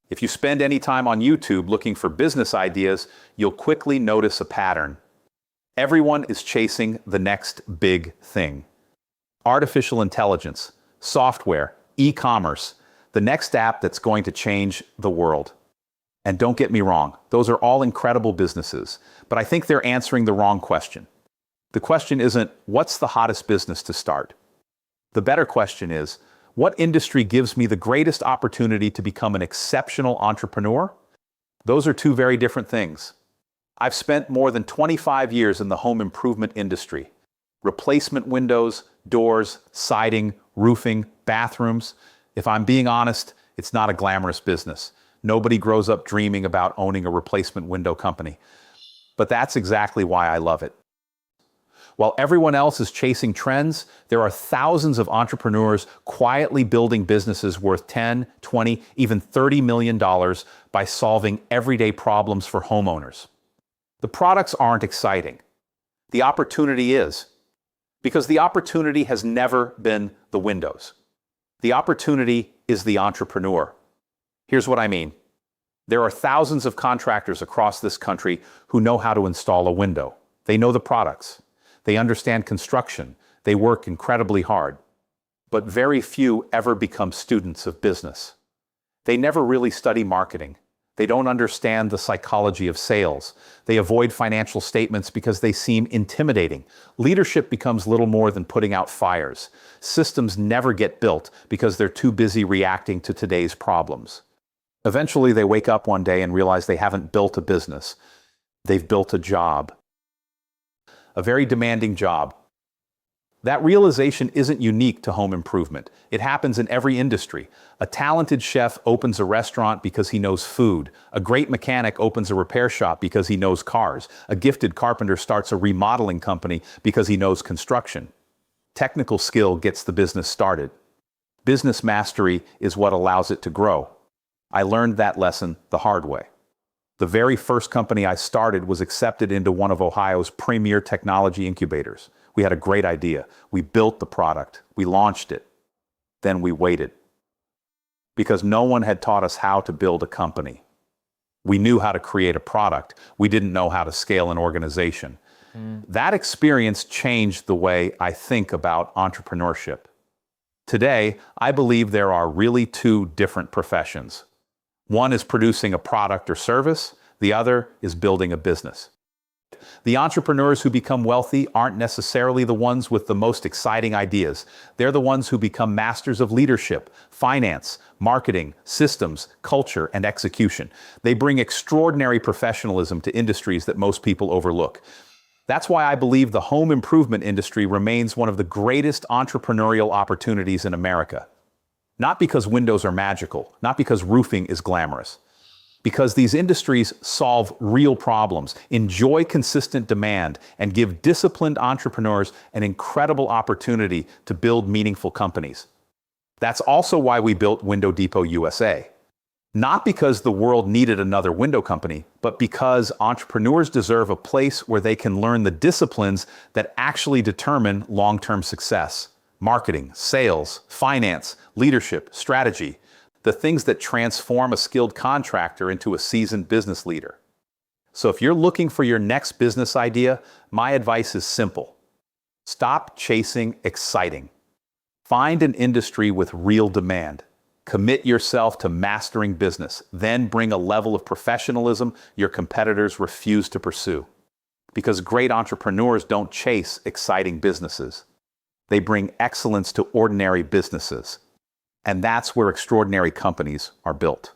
If you spend any time on YouTube looking for business ideas, you'll quickly notice a pattern. Everyone is chasing the next big thing. Artificial intelligence, software, e-commerce, the next app that's going to change the world. And don't get me wrong, those are all incredible businesses, but I think they're answering the wrong question. The question isn't, what's the hottest business to start? The better question is, what industry gives me the greatest opportunity to become an exceptional entrepreneur? Those are two very different things. I've spent more than 25 years in the home improvement industry. Replacement windows, doors, siding, roofing, bathrooms. If I'm being honest, it's not a glamorous business. Nobody grows up dreaming about owning a replacement window company. But that's exactly why I love it. While everyone else is chasing trends, there are thousands of entrepreneurs quietly building businesses worth 10, 20, even $30 million by solving everyday problems for homeowners. The products aren't exciting. The opportunity is. Because the opportunity has never been the windows. The opportunity is the entrepreneur. Here's what I mean. There are thousands of contractors across this country who know how to install a window. They know the products. They understand construction. They work incredibly hard. But very few ever become students of business. They never really study marketing. They don't understand the psychology of sales. They avoid financial statements because they seem intimidating. Leadership becomes little more than putting out fires. Systems never get built because they're too busy reacting to today's problems. Eventually, they wake up one day and realize they haven't built a business. They've built a job. A very demanding job. That realization isn't unique to home improvement. It happens in every industry. A talented chef opens a restaurant because he knows food. A great mechanic opens a repair shop because he knows cars. A gifted carpenter starts a remodeling company because he knows construction. Technical skill gets the business started. Business mastery is what allows it to grow. I learned that lesson the hard way. The very first company I started was accepted into one of Ohio's premier technology incubators. We had a great idea. We built the product. We launched it. Then we waited. Because no one had taught us how to build a company. We knew how to create a product. We didn't know how to scale an organization. That experience changed the way I think about entrepreneurship. Today, I believe there are really two different professions. One is producing a product or service. The other is building a business. The entrepreneurs who become wealthy aren't necessarily the ones with the most exciting ideas. They're the ones who become masters of leadership, finance, marketing, systems, culture, and execution. They bring extraordinary professionalism to industries that most people overlook. That's why I believe the home improvement industry remains one of the greatest entrepreneurial opportunities in America. Not because windows are magical, not because roofing is glamorous. Because these industries solve real problems, enjoy consistent demand, and give disciplined entrepreneurs an incredible opportunity to build meaningful companies. That's also why we built Window Depot USA. Not because the world needed another window company, but because entrepreneurs deserve a place where they can learn the disciplines that actually determine long-term success. Marketing, sales, finance, leadership, strategy. The things that transform a skilled contractor into a seasoned business leader. So if you're looking for your next business idea, my advice is simple. Stop chasing exciting. Find an industry with real demand. Commit yourself to mastering business, then bring a level of professionalism your competitors refuse to pursue. Because great entrepreneurs don't chase exciting businesses. They bring excellence to ordinary businesses. And that's where extraordinary companies are built.